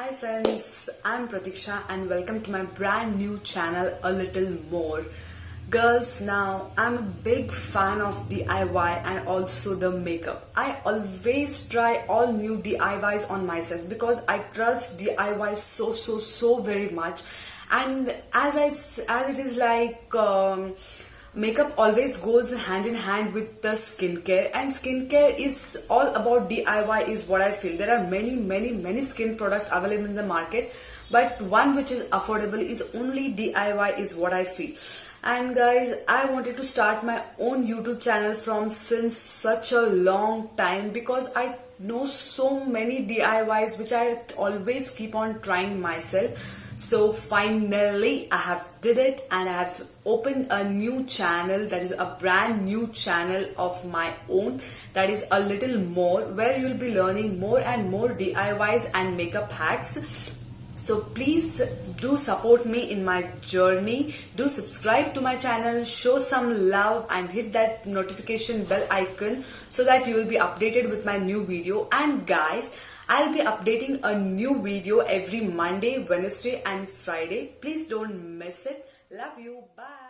Hi friends, I'm Pratiksha and welcome to my brand new channel A Little More. Girls, now I'm a big fan of DIY and also the makeup. I always try all new DIYs on myself because I trust DIY so very much. And as it is like makeup always goes hand in hand with the skincare, and skincare is all about DIY is what I feel. There are many skin products available in the market, but one which is affordable is only DIY is what I feel. And guys, I wanted to start my own YouTube channel from since such a long time because I know so many DIYs which I always keep on trying myself. So finally I have did it and I have opened a new channel, that is a brand new channel of my own, that is A Little More, where you'll be learning more and more DIYs and makeup hacks. So please do support me in my journey. Do subscribe to my channel, show some love and hit that notification bell icon so that you will be updated with my new video. And guys, I'll be updating a new video every Monday, Wednesday and Friday. Please don't miss it. Love you. Bye.